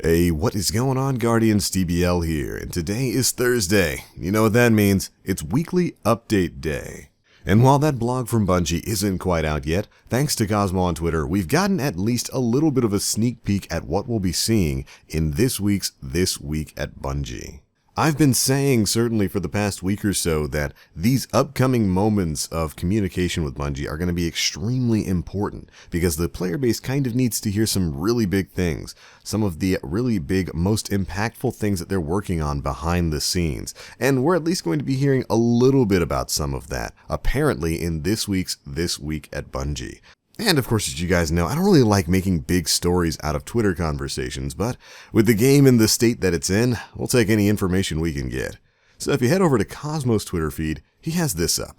Hey, what is going on, Guardians? TBL here, and today is Thursday. You know what that means? It's weekly update day. And while that blog from Bungie isn't quite out yet, thanks to Cosmo on Twitter, we've gotten at least a little bit of a sneak peek at what we'll be seeing in this week's This Week at Bungie. I've been saying, certainly for the past week or so, that these upcoming moments of communication with Bungie are going to be extremely important because the player base kind of needs to hear some really big things, some of the really big, most impactful things that they're working on behind the scenes, and we're at least going to be hearing a little bit about some of that, apparently in this week's This Week at Bungie. And of course, as you guys know, I don't really like making big stories out of Twitter conversations, but with the game in the state that it's in, we'll take any information we can get. So if you head over to Cosmo's Twitter feed, he has this up.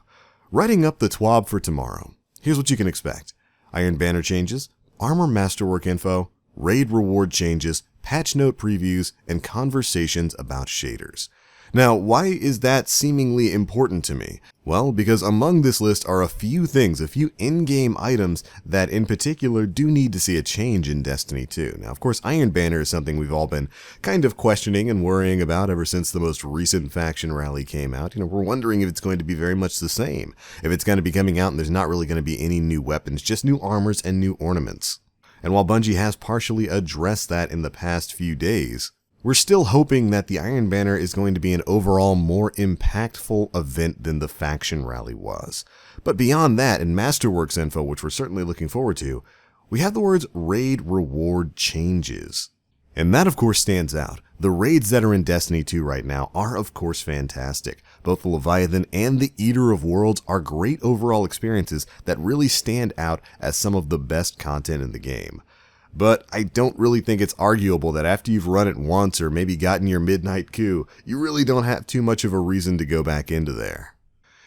Writing up the TWAB for tomorrow. Here's what you can expect. Iron Banner changes, Armor Masterwork info, Raid reward changes, patch note previews, and conversations about shaders. Now, why is that seemingly important to me? Well, because among this list are a few things, a few in-game items that in particular do need to see a change in Destiny 2. Now, of course, Iron Banner is something we've all been kind of questioning and worrying about ever since the most recent faction rally came out. We're wondering if it's going to be very much the same, if it's going to be coming out and there's not really going to be any new weapons, just new armors and new ornaments. And while Bungie has partially addressed that in the past few days, we're still hoping that the Iron Banner is going to be an overall more impactful event than the faction rally was. But beyond that, in Masterworks info, which we're certainly looking forward to, we have the words Raid Reward Changes. And that of course stands out. The raids that are in Destiny 2 right now are of course fantastic. Both the Leviathan and the Eater of Worlds are great overall experiences that really stand out as some of the best content in the game. But I don't really think it's arguable that after you've run it once or maybe gotten your midnight coup, you really don't have too much of a reason to go back into there.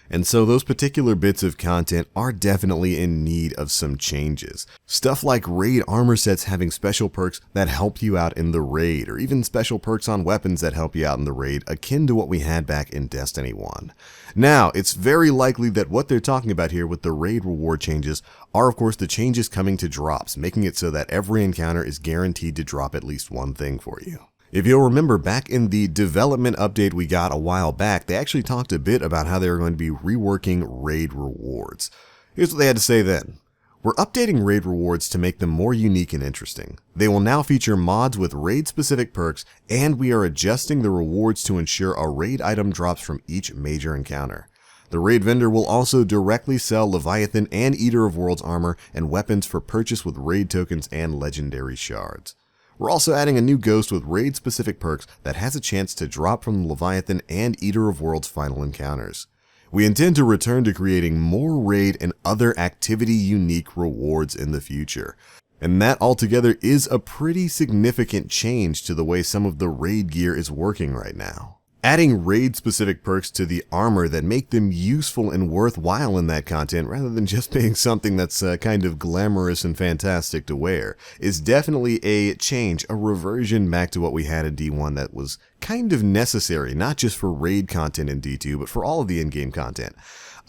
And so those particular bits of content are definitely in need of some changes. Stuff like raid armor sets having special perks that help you out in the raid, or even special perks on weapons that help you out in the raid, akin to what we had back in Destiny 1. Now, it's very likely that what they're talking about here with the raid reward changes are of course the changes coming to drops, making it so that every encounter is guaranteed to drop at least one thing for you. If you'll remember, back in the development update we got a while back, they actually talked a bit about how they were going to be reworking raid rewards. Here's what they had to say then. We're updating raid rewards to make them more unique and interesting. They will now feature mods with raid-specific perks, and we are adjusting the rewards to ensure a raid item drops from each major encounter. The raid vendor will also directly sell Leviathan and Eater of Worlds armor and weapons for purchase with raid tokens and legendary shards. We're also adding a new ghost with raid-specific perks that has a chance to drop from the Leviathan and Eater of Worlds final encounters. We intend to return to creating more raid and other activity-unique rewards in the future. And that altogether is a pretty significant change to the way some of the raid gear is working right now. Adding raid-specific perks to the armor that make them useful and worthwhile in that content rather than just being something that's kind of glamorous and fantastic to wear is definitely a change, a reversion back to what we had in D1 that was kind of necessary, not just for raid content in D2, but for all of the in-game content.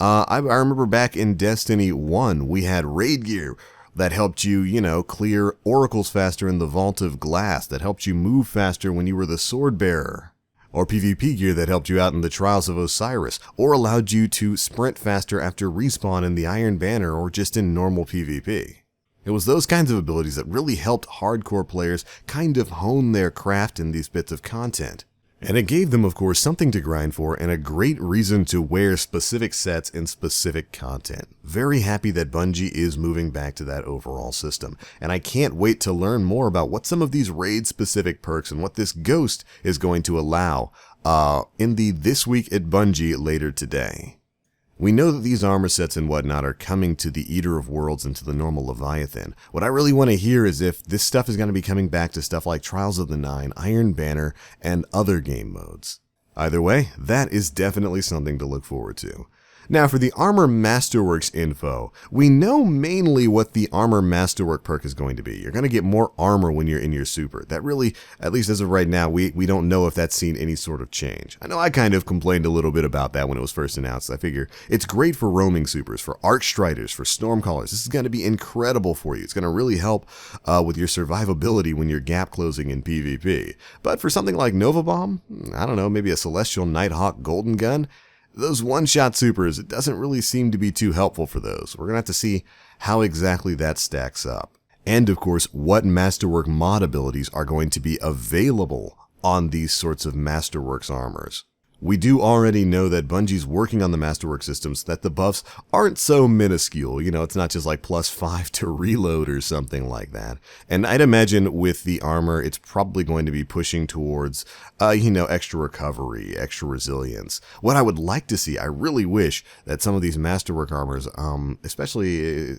I remember back in Destiny 1, we had raid gear that helped you, clear oracles faster in the Vault of Glass, that helped you move faster when you were the Sword Bearer. Or PvP gear that helped you out in the Trials of Osiris, or allowed you to sprint faster after respawn in the Iron Banner or just in normal PvP. It was those kinds of abilities that really helped hardcore players kind of hone their craft in these bits of content. And it gave them, of course, something to grind for and a great reason to wear specific sets and specific content. Very happy that Bungie is moving back to that overall system. And I can't wait to learn more about what some of these raid-specific perks and what this ghost is going to allow in the This Week at Bungie later today. We know that these armor sets and whatnot are coming to the Eater of Worlds and to the normal Leviathan. What I really want to hear is if this stuff is going to be coming back to stuff like Trials of the Nine, Iron Banner, and other game modes. Either way, that is definitely something to look forward to. Now for the Armor Masterworks info, we know mainly what the Armor Masterwork perk is going to be. You're going to get more armor when you're in your super. That really, at least as of right now, we don't know if that's seen any sort of change. I know I kind of complained a little bit about that when it was first announced. I figure it's great for roaming supers, for Archstriders, for Stormcallers. This is going to be incredible for you. It's going to really help with your survivability when you're gap closing in PvP. But for something like Nova Bomb, I don't know, maybe a Celestial Nighthawk Golden Gun, those one-shot supers, it doesn't really seem to be too helpful for those. We're going to have to see how exactly that stacks up. And of course, what Masterwork mod abilities are going to be available on these sorts of Masterworks armors. We do already know that Bungie's working on the Masterwork systems, that the buffs aren't so minuscule. You know, it's not just like +5 to reload or something like that. And I'd imagine with the armor, it's probably going to be pushing towards, extra recovery, extra resilience. What I would like to see, I really wish that some of these Masterwork armors, especially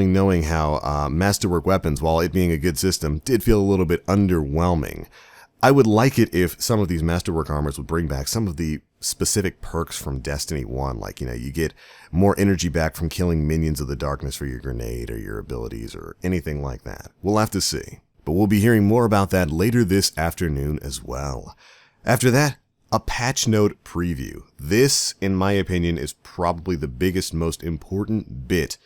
knowing how Masterwork weapons, while it being a good system, did feel a little bit underwhelming. I would like it if some of these Masterwork armors would bring back some of the specific perks from Destiny 1, like, you get more energy back from killing minions of the darkness for your grenade or your abilities or anything like that. We'll have to see. But we'll be hearing more about that later this afternoon as well. After that, a patch note preview. This, in my opinion, is probably the biggest, most important bit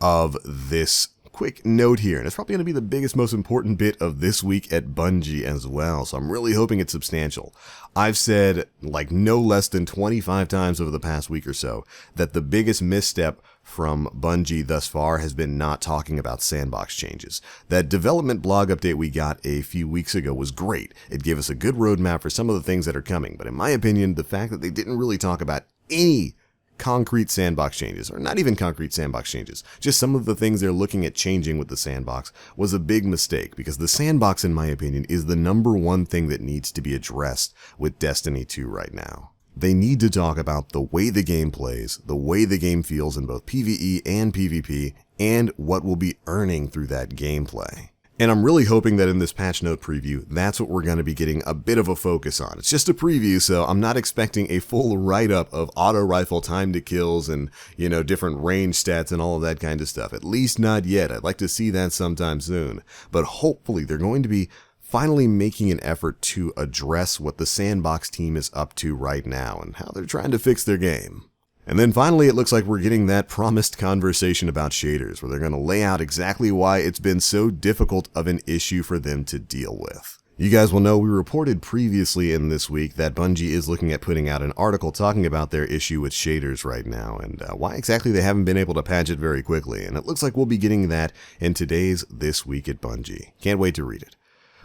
of this quick note here, and it's probably going to be the biggest, most important bit of this week at Bungie as well, so I'm really hoping it's substantial. I've said, like, no less than 25 times over the past week or so that the biggest misstep from Bungie thus far has been not talking about sandbox changes. That development blog update we got a few weeks ago was great. It gave us a good roadmap for some of the things that are coming, but in my opinion, the fact that they didn't really talk about any concrete sandbox changes, or not even concrete sandbox changes, just some of the things they're looking at changing with the sandbox, was a big mistake, because the sandbox, in my opinion, is the #1 thing that needs to be addressed with Destiny 2 right now. They need to talk about the way the game plays, the way the game feels in both PvE and PvP, and what we'll be earning through that gameplay. And I'm really hoping that in this patch note preview, that's what we're going to be getting a bit of a focus on. It's just a preview, so I'm not expecting a full write-up of auto rifle time to kills and, different range stats and all of that kind of stuff. At least not yet. I'd like to see that sometime soon. But hopefully they're going to be finally making an effort to address what the sandbox team is up to right now and how they're trying to fix their game. And then finally, it looks like we're getting that promised conversation about shaders, where they're going to lay out exactly why it's been so difficult of an issue for them to deal with. You guys will know we reported previously in this week that Bungie is looking at putting out an article talking about their issue with shaders right now, and why exactly they haven't been able to patch it very quickly, and it looks like we'll be getting that in today's This Week at Bungie. Can't wait to read it.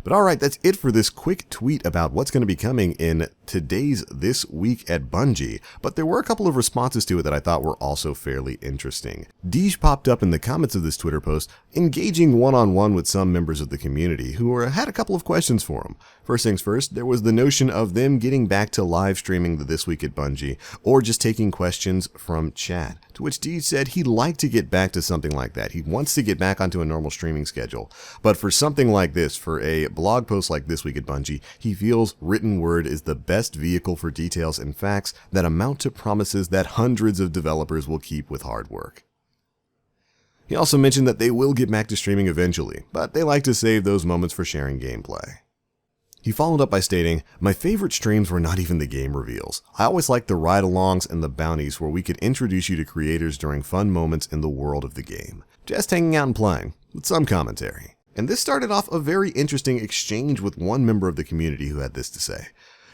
But alright, that's it for this quick tweet about what's going to be coming in today's This Week at Bungie, but there were a couple of responses to it that I thought were also fairly interesting. Deej popped up in the comments of this Twitter post, engaging one-on-one with some members of the community who had a couple of questions for him. First things first, there was the notion of them getting back to live streaming the This Week at Bungie, or just taking questions from chat. To which Deej said he'd like to get back to something like that. He wants to get back onto a normal streaming schedule. But for something like this, for a blog post like This Week at Bungie, he feels written word is the best vehicle for details and facts that amount to promises that hundreds of developers will keep with hard work. He also mentioned that they will get back to streaming eventually, but they like to save those moments for sharing gameplay. He followed up by stating, "My favorite streams were not even the game reveals. I always liked the ride-alongs and the bounties where we could introduce you to creators during fun moments in the world of the game. Just hanging out and playing, with some commentary." And this started off a very interesting exchange with one member of the community who had this to say.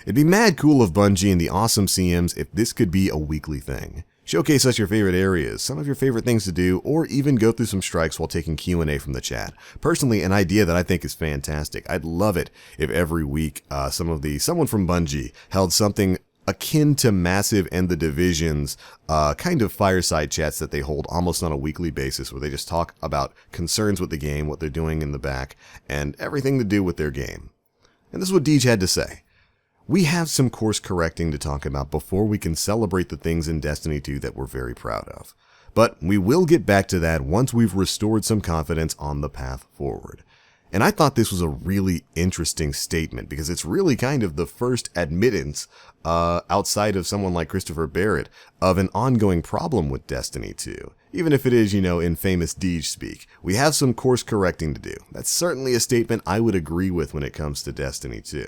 "It'd be mad cool of Bungie and the awesome CMs if this could be a weekly thing. Showcase us your favorite areas, some of your favorite things to do, or even go through some strikes while taking Q&A from the chat. Personally, an idea that I think is fantastic. I'd love it if every week someone from Bungie held something akin to Massive and the Division's kind of fireside chats that they hold almost on a weekly basis, where they just talk about concerns with the game, what they're doing in the back, and everything to do with their game." And this is what Deej had to say. "We have some course correcting to talk about before we can celebrate the things in Destiny 2 that we're very proud of. But we will get back to that once we've restored some confidence on the path forward. And I thought this was a really interesting statement because it's really kind of the first admittance, outside of someone like Christopher Barrett, of an ongoing problem with Destiny 2. Even if it is, in famous Deej speak. We have some course correcting to do. That's certainly a statement I would agree with when it comes to Destiny 2.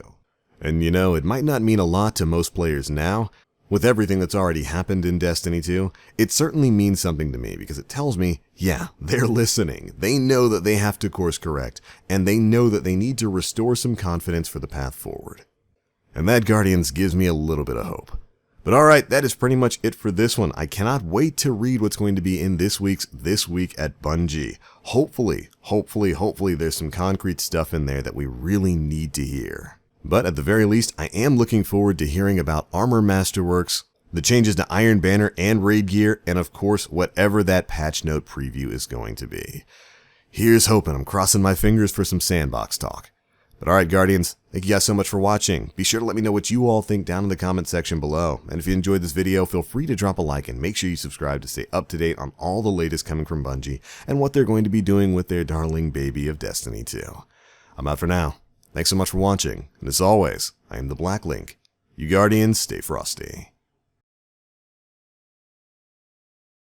And it might not mean a lot to most players now. With everything that's already happened in Destiny 2, it certainly means something to me because it tells me, yeah, they're listening. They know that they have to course correct, and they know that they need to restore some confidence for the path forward. And that, Guardians, gives me a little bit of hope. But alright, that is pretty much it for this one. I cannot wait to read what's going to be in this week's This Week at Bungie. Hopefully, there's some concrete stuff in there that we really need to hear. But at the very least, I am looking forward to hearing about Armor Masterworks, the changes to Iron Banner and Raid Gear, and of course, whatever that patch note preview is going to be. Here's hoping. I'm crossing my fingers for some sandbox talk. But alright, Guardians, thank you guys so much for watching. Be sure to let me know what you all think down in the comment section below. And if you enjoyed this video, feel free to drop a like and make sure you subscribe to stay up to date on all the latest coming from Bungie and what they're going to be doing with their darling baby of Destiny 2. I'm out for now. Thanks so much for watching, and as always, I am TheBlackLink. You Guardians, stay frosty.